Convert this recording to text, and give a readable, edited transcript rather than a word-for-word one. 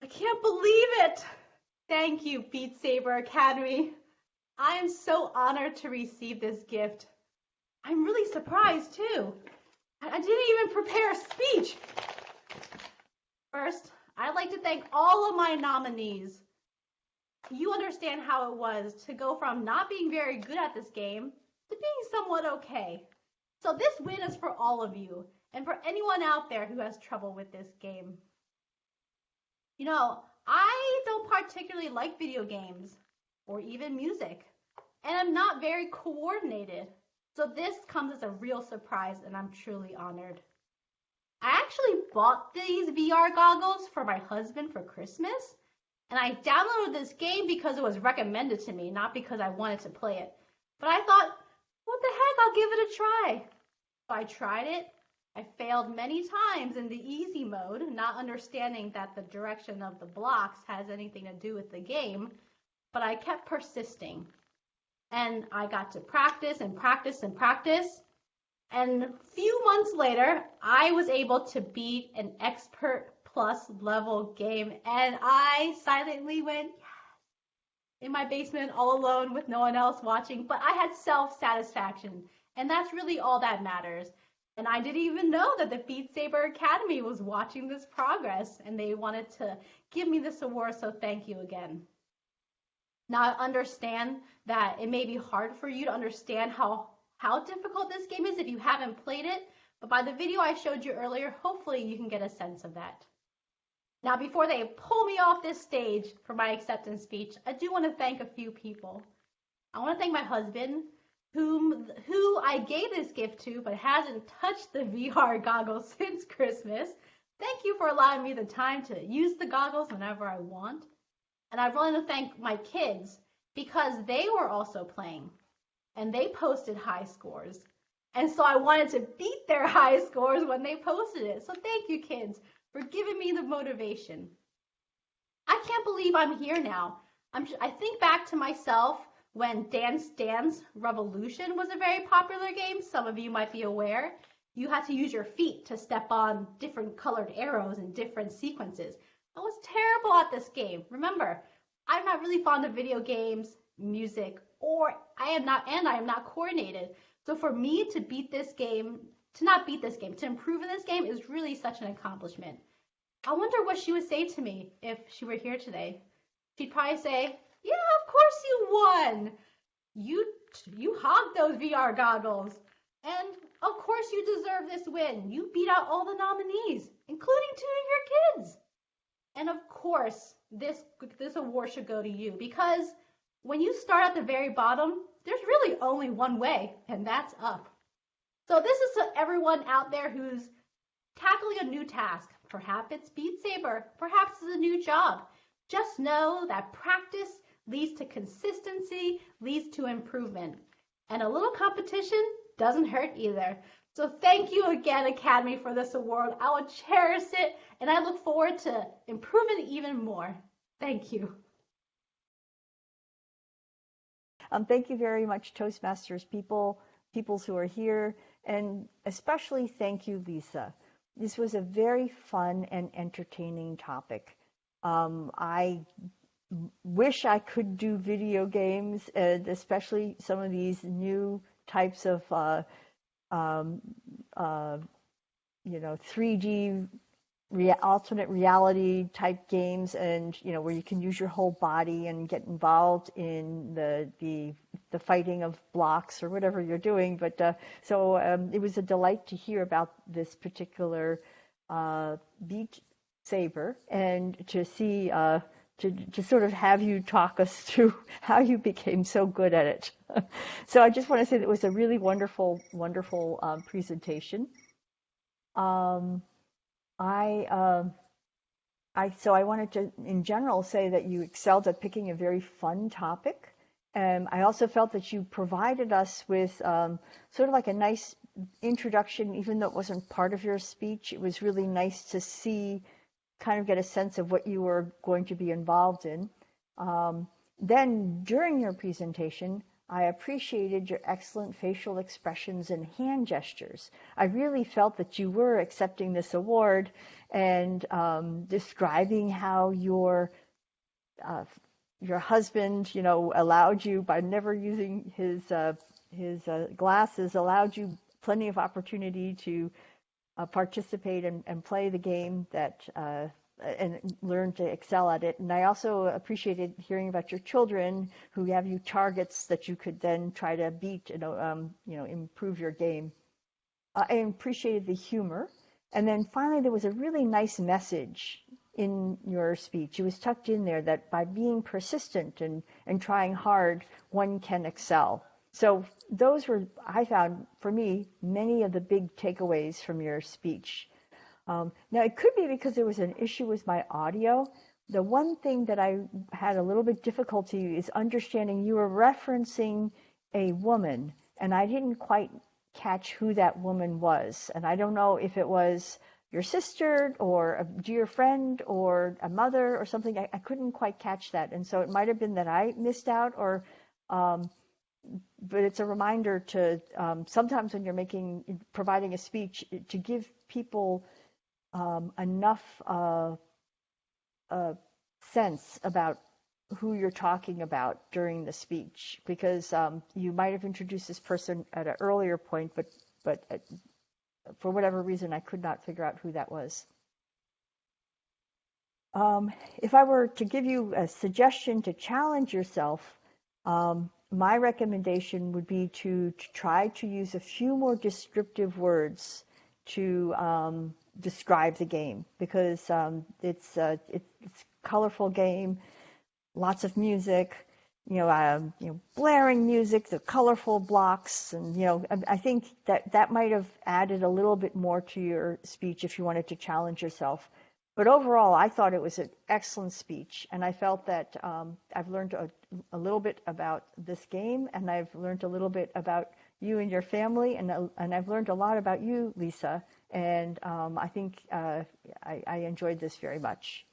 I can't believe it! Thank you, Beat Saber Academy. I am so honored to receive this gift. I'm really surprised too. I didn't even prepare a speech. First, I'd like to thank all of my nominees. You understand how it was to go from not being very good at this game to being somewhat okay. So this win is for all of you and for anyone out there who has trouble with this game. You know, I don't particularly like video games or even music, and I'm not very coordinated. So this comes as a real surprise, and I'm truly honored. I actually bought these VR goggles for my husband for Christmas, and I downloaded this game because it was recommended to me, not because I wanted to play it. But I thought, what the heck, I'll give it a try. So I tried it. I failed many times in the easy mode, not understanding that the direction of the blocks has anything to do with the game, but I kept persisting. And I got to practice and practice and practice. And a few months later, I was able to beat an expert plus level game, and I silently went, yes, in my basement all alone with no one else watching, but I had self-satisfaction, and that's really all that matters. And I didn't even know that the Beat Saber Academy was watching this progress, and they wanted to give me this award, so thank you again. Now I understand that it may be hard for you to understand how difficult this game is if you haven't played it, but by the video I showed you earlier, hopefully you can get a sense of that. Now before they pull me off this stage for my acceptance speech, I do want to thank a few people. I want to thank my husband, who I gave this gift to, but hasn't touched the VR goggles since Christmas. Thank you for allowing me the time to use the goggles whenever I want. And I want to thank my kids because they were also playing and they posted high scores. And so I wanted to beat their high scores when they posted it. So thank you, kids, for giving me the motivation. I can't believe I'm here now. I think back to myself when Dance Dance Revolution was a very popular game. Some of you might be aware. You had to use your feet to step on different colored arrows in different sequences. I was terrible at this game. Remember, I'm not really fond of video games, music, or I am not coordinated. So for me to beat this game, to improve in this game is really such an accomplishment. I wonder what she would say to me if she were here today. She'd probably say, yeah, of course you won. You hogged those VR goggles. And of course you deserve this win. You beat out all the nominees, including 2 of your kids. And of course, this award should go to you because when you start at the very bottom, there's really only one way, and that's up. So this is to everyone out there who's tackling a new task. Perhaps it's Beat Saber, perhaps it's a new job. Just know that practice leads to consistency, leads to improvement. And a little competition doesn't hurt either. So thank you again, Academy, for this award. I will cherish it, and I look forward to improving even more. Thank you. Thank you very much, Toastmasters peoples who are here, and especially thank you, Lisa. This was a very fun and entertaining topic. I wish I could do video games, especially some of these new types of 3D alternate reality type games, and where you can use your whole body and get involved in the fighting of blocks or whatever you're doing. But so it was a delight to hear about this particular Beat Saber and to see to sort of have you talk us through how you became so good at it. So I just want to say that it was a really wonderful presentation. So I wanted to, in general, say that you excelled at picking a very fun topic. I also felt that you provided us with sort of like a nice introduction, even though it wasn't part of your speech. It was really nice to see, kind of get a sense of what you were going to be involved in. Then during your presentation, I appreciated your excellent facial expressions and hand gestures. I really felt that you were accepting this award and describing how uh, your husband, allowed you, by never using his glasses, allowed you plenty of opportunity to participate and play the game and learn to excel at it. And I also appreciated hearing about your children who have you targets that you could then try to beat and improve your game. I appreciated the humor. And then finally, there was a really nice message in your speech. It was tucked in there that by being persistent and trying hard, one can excel. So those were, I found, for me, many of the big takeaways from your speech. Now, it could be because there was an issue with my audio. The one thing that I had a little bit difficulty is understanding you were referencing a woman, and I didn't quite catch who that woman was. And I don't know if it was your sister or a dear friend or a mother or something. I couldn't quite catch that. And so it might have been that I missed out but it's a reminder to sometimes when you're providing a speech, to give people enough sense about who you're talking about during the speech, because you might have introduced this person at an earlier point, but for whatever reason, I could not figure out who that was. If I were to give you a suggestion to challenge yourself, my recommendation would be to try to use a few more descriptive words to describe the game, because it's a colorful game, lots of music, blaring music, the colorful blocks, and I think that might have added a little bit more to your speech if you wanted to challenge yourself. But overall, I thought it was an excellent speech, and I felt that I've learned a little bit about this game, and I've learned a little bit about you and your family, and I've learned a lot about you, Lisa, and I think I enjoyed this very much.